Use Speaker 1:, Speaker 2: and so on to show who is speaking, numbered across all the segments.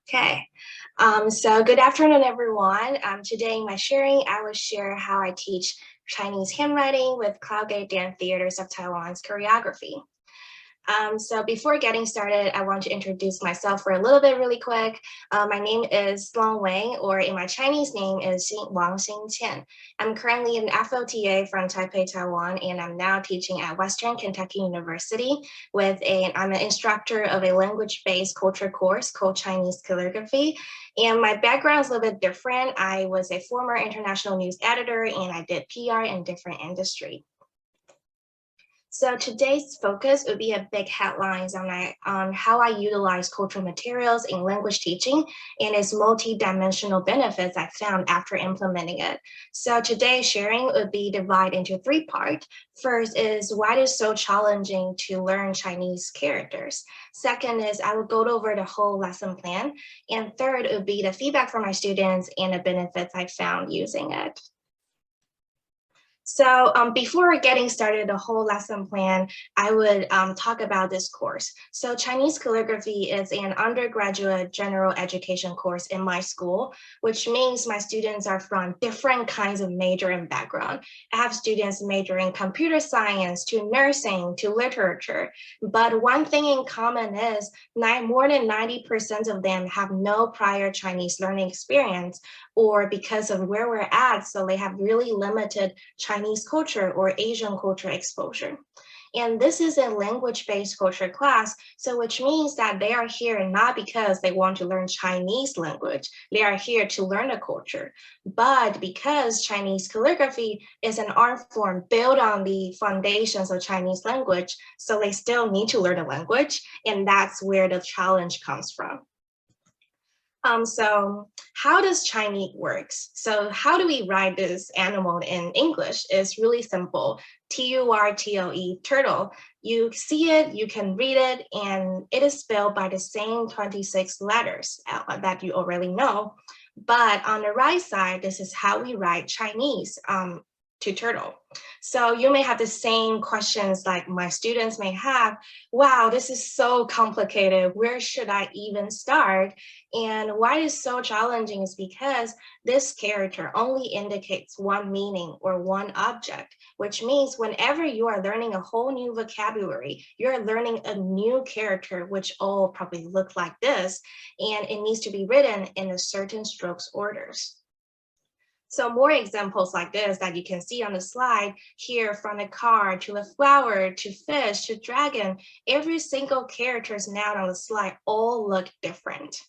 Speaker 1: Okay, so good afternoon, everyone. Today in my sharing, I will share how I teach Chinese handwriting with Cloudgate Dance Theaters of Taiwan's choreography. So before getting started, I want to introduce myself for a little bit really quick. My name is Sloane Wang, or in my Chinese name is Wang Qian. I'm currently an FOTA from Taipei, Taiwan, and I'm now teaching at Western Kentucky University I'm an instructor of a language-based culture course called Chinese calligraphy. And my background is a little bit different. I was a former international news editor and I did PR in different industries. So today's focus would be a big headlines on how I utilize cultural materials in language teaching and its multi-dimensional benefits I found after implementing it. So today's sharing would be divided into three parts. First is why it is so challenging to learn Chinese characters. Second is I will go over the whole lesson plan. And third would be the feedback from my students and the benefits I found using it. So before getting started the whole lesson plan, I would talk about this course. So Chinese calligraphy is an undergraduate general education course in my school, which means my students are from different kinds of major and background. I have students majoring computer science to nursing to literature, but one thing in common is more than 90% of them have no prior Chinese learning experience, or because of where we're at, so they have really limited Chinese culture or Asian culture exposure. And this is a language-based culture class, so which means that they are here not because they want to learn Chinese language, they are here to learn the culture. But because Chinese calligraphy is an art form built on the foundations of Chinese language, so they still need to learn the language, and that's where the challenge comes from. So how does Chinese works? So how do we write this animal in English? It's really simple. Turtle, turtle. You see it, you can read it, and it is spelled by the same 26 letters that you already know. But on the right side, this is how we write Chinese to turtle. So you may have the same questions like my students may have. Wow, this is so complicated. Where should I even start? And why it's so challenging is because this character only indicates one meaning or one object, which means whenever you are learning a whole new vocabulary, you're learning a new character, which all probably look like this, and it needs to be written in a certain strokes orders. So more examples like this that you can see on the slide here, from the car to the flower to fish to dragon, every single characters now on the slide all look different.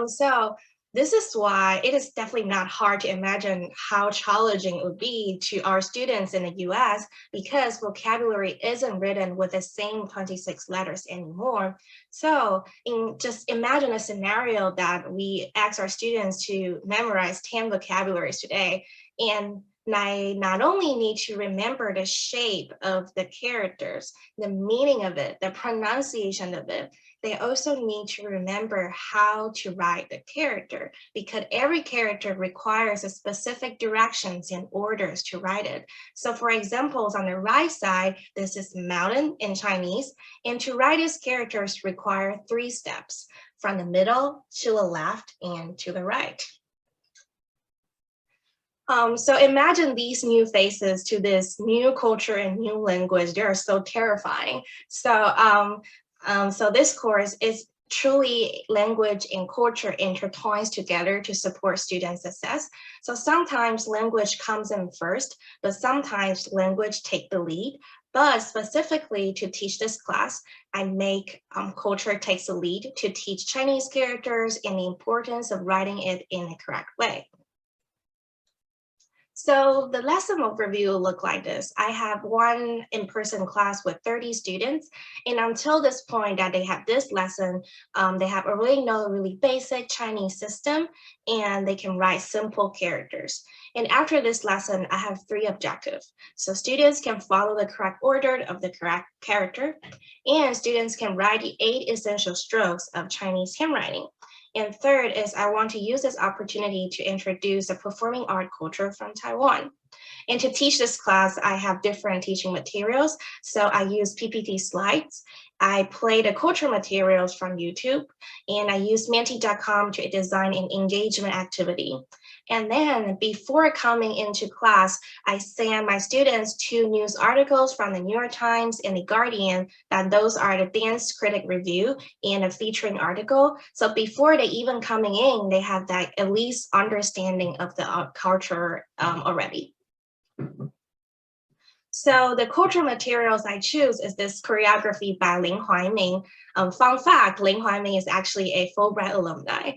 Speaker 1: So this is why it is definitely not hard to imagine how challenging it would be to our students in the US, because vocabulary isn't written with the same 26 letters anymore. So just imagine a scenario that we ask our students to memorize 10 vocabularies today, and I not only need to remember the shape of the characters, the meaning of it, the pronunciation of it, they also need to remember how to write the character, because every character requires a specific directions and orders to write it. So for examples, on the right side, this is mountain in Chinese, and to write these characters require 3 steps, from the middle to the left and to the right. So imagine these new faces to this new culture and new language. They are so terrifying. So this course is truly language and culture intertwines together to support student success. So sometimes language comes in first, but sometimes language take the lead. But specifically to teach this class, I make culture takes the lead to teach Chinese characters and the importance of writing it in the correct way. So the lesson overview will look like this. I have one in-person class with 30 students, and until this point that they have this lesson, they have already know a really basic Chinese system, and they can write simple characters. And after this lesson, I have 3 objectives. So students can follow the correct order of the correct character, and students can write the 8 essential strokes of Chinese handwriting. And third is I want to use this opportunity to introduce a performing art culture from Taiwan. And to teach this class, I have different teaching materials. So I use PPT slides. I play the cultural materials from YouTube, and I use Menti.com to design an engagement activity. And then before coming into class, I send my students 2 news articles from the New York Times and the Guardian, that those are the dance critic review and a featuring article. So before they even coming in, they have that at least understanding of the culture already. So the cultural materials I choose is this choreography by Lin Huaiming. Fun fact, Lin Huaiming is actually a Fulbright alumni.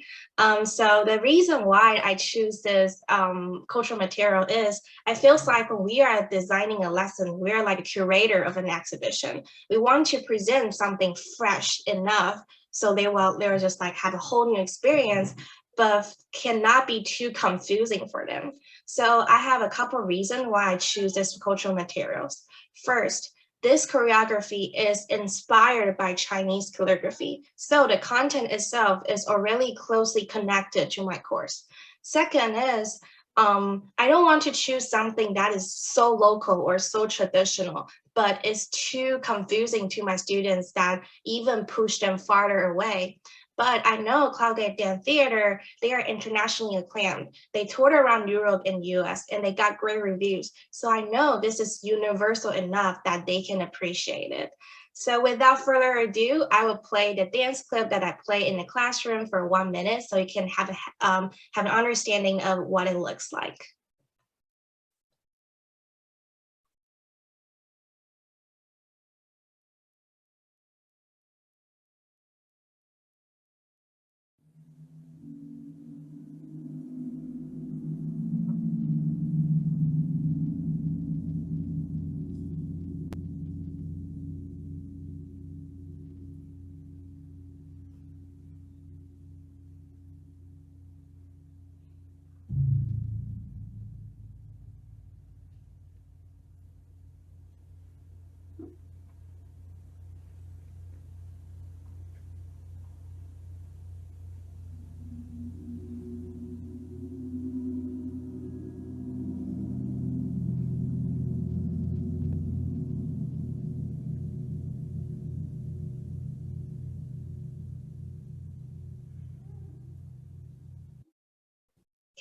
Speaker 1: So the reason why I choose this cultural material is I feel like when we are designing a lesson, we're like a curator of an exhibition. We want to present something fresh enough so they'll just like have a whole new experience, but cannot be too confusing for them. So I have a couple of reasons why I choose this cultural materials. First, this choreography is inspired by Chinese calligraphy. So the content itself is already closely connected to my course. Second is, I don't want to choose something that is so local or so traditional, but it's too confusing to my students that even push them farther away. But I know Cloudgate Dance Theater, they are internationally acclaimed. They toured around Europe and US, and they got great reviews. So I know this is universal enough that they can appreciate it. So without further ado, I will play the dance clip that I play in the classroom for 1 minute so you can have an understanding of what it looks like.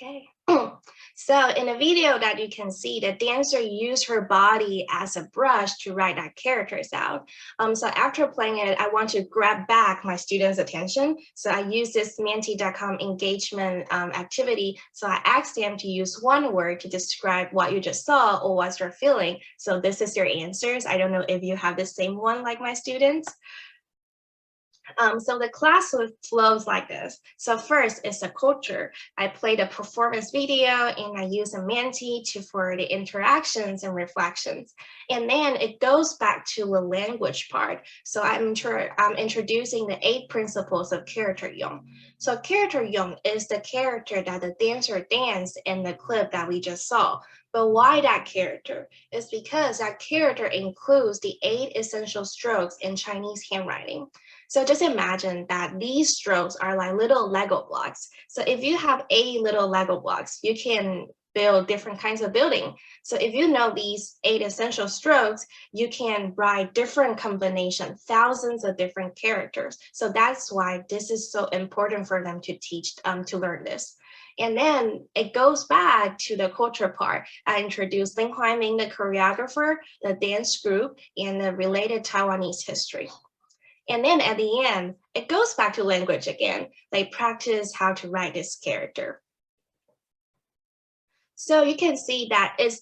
Speaker 1: Okay, so in the video that you can see, the dancer used her body as a brush to write that characters out. So after playing it, I want to grab back my students' attention. So I use this Menti.com engagement activity. So I asked them to use one word to describe what you just saw or what you're feeling. So this is your answers. I don't know if you have the same one like my students. So the class flows like this. So first is the culture. I play the performance video and I use a Menti for the interactions and reflections. And then it goes back to the language part. So I'm introducing the 8 principles of character yong. So character yong is the character that the dancer danced in the clip that we just saw. But why that character? It's because that character includes the 8 essential strokes in Chinese handwriting. So just imagine that these strokes are like little Lego blocks. So if you have 8 little Lego blocks, you can build different kinds of building. So if you know these 8 essential strokes, you can write different combinations, thousands of different characters. So that's why this is so important for them to teach, to learn this. And then it goes back to the culture part. I introduced Lin Huaiming, the choreographer, the dance group, and the related Taiwanese history. And then at the end, it goes back to language again. They practice how to write this character. So you can see that it's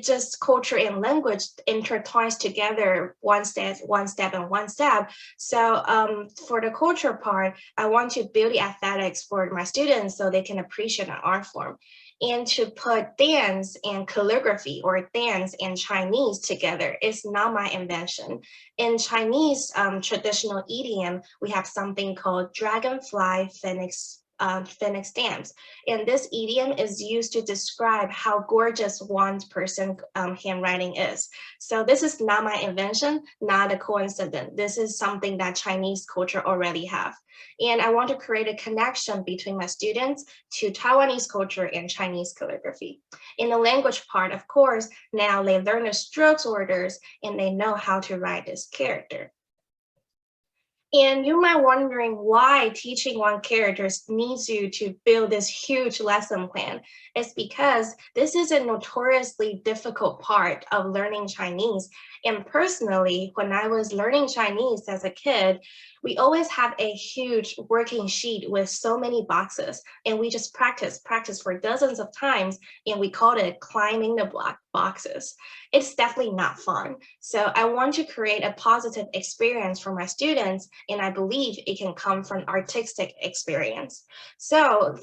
Speaker 1: just culture and language intertwines together, one step, and one step. So for the culture part, I want to build the aesthetics for my students so they can appreciate an art form. And to put dance and calligraphy or dance and Chinese together is not my invention. In Chinese traditional idiom, we have something called dragonfly phoenix phoenix dance. And this idiom is used to describe how gorgeous one person's handwriting is. So this is not my invention, not a coincidence. This is something that Chinese culture already have. And I want to create a connection between my students to Taiwanese culture and Chinese calligraphy. In the language part, of course, now they learn the strokes orders and they know how to write this character. And you might wondering why teaching one character needs you to build this huge lesson plan. It's because this is a notoriously difficult part of learning Chinese. And personally, when I was learning Chinese as a kid, we always have a huge working sheet with so many boxes, and we just practice for dozens of times, and we called it climbing the block boxes. It's definitely not fun. So I want to create a positive experience for my students, and I believe it can come from artistic experience. So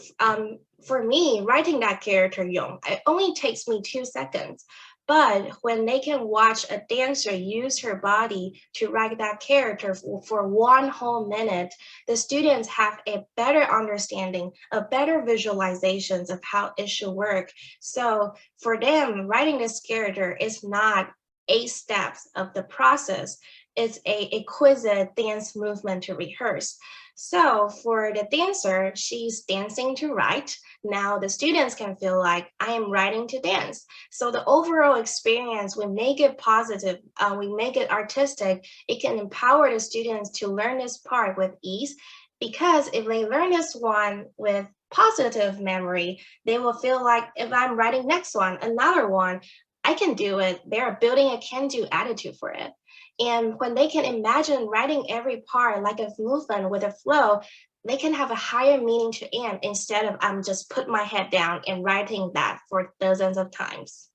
Speaker 1: for me, writing that character Yong, it only takes me 2 seconds. But when they can watch a dancer use her body to write that character for 1 whole minute, the students have a better understanding, a better visualizations of how it should work. So for them, writing this character is not 8 steps of the process. It's a exquisite dance movement to rehearse. So for the dancer, she's dancing to write. Now the students can feel like I am writing to dance. So the overall experience, we make it positive, we make it artistic. It can empower the students to learn this part with ease, because if they learn this one with positive memory, they will feel like if I'm writing next one, another one, I can do it. They're building a can-do attitude for it. And when they can imagine writing every part like a movement with a flow, they can have a higher meaning to end instead of I'm just put my head down and writing that for dozens of times.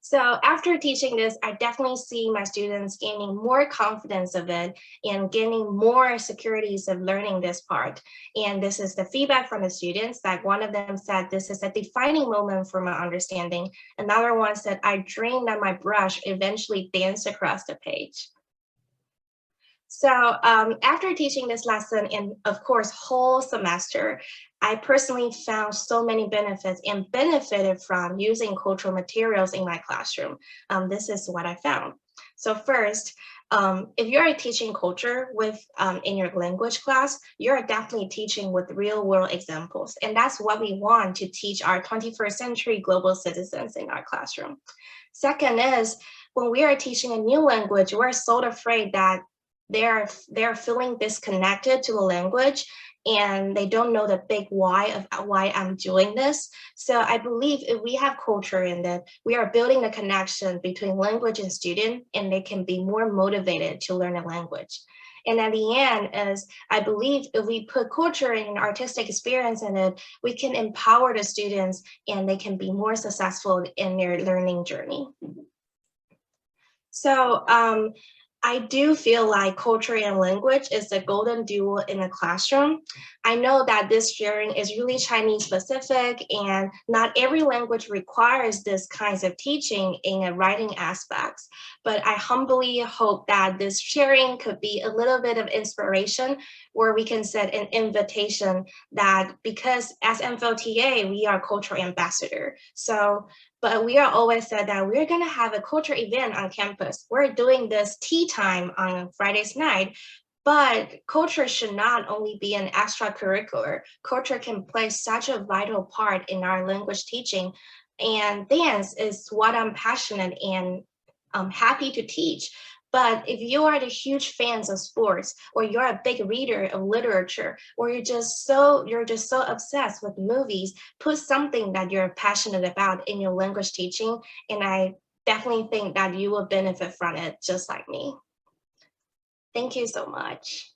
Speaker 1: So after teaching this, I definitely see my students gaining more confidence of it and gaining more securities of learning this part. And this is the feedback from the students, that one of them said, this is a defining moment for my understanding. Another one said, I dreamed that my brush eventually danced across the page. So after teaching this lesson and of course, whole semester, I personally found so many benefits and benefited from using cultural materials in my classroom. This is what I found. So first, if you're teaching culture in your language class, you're definitely teaching with real world examples. And that's what we want to teach our 21st century global citizens in our classroom. Second is, when we are teaching a new language, we're so afraid that they're feeling disconnected to the language and they don't know the big why of why I'm doing this. So I believe if we have culture in that, we are building the connection between language and student, and they can be more motivated to learn a language. And at the end is, I believe if we put culture and artistic experience in it, we can empower the students and they can be more successful in their learning journey. So I do feel like culture and language is the golden duo in a classroom. I know that this sharing is really Chinese specific, and not every language requires this kinds of teaching in a writing aspects. But I humbly hope that this sharing could be a little bit of inspiration, where we can set an invitation that, because as MFLTA, we are cultural ambassador. But we are always said that we're gonna have a culture event on campus. We're doing this tea time on Fridays night, but culture should not only be an extracurricular. Culture can play such a vital part in our language teaching, and dance is what I'm passionate and happy to teach. But if you are the huge fans of sports, or you're a big reader of literature, or you're just so obsessed with movies, put something that you're passionate about in your language teaching, and I definitely think that you will benefit from it just like me. Thank you so much.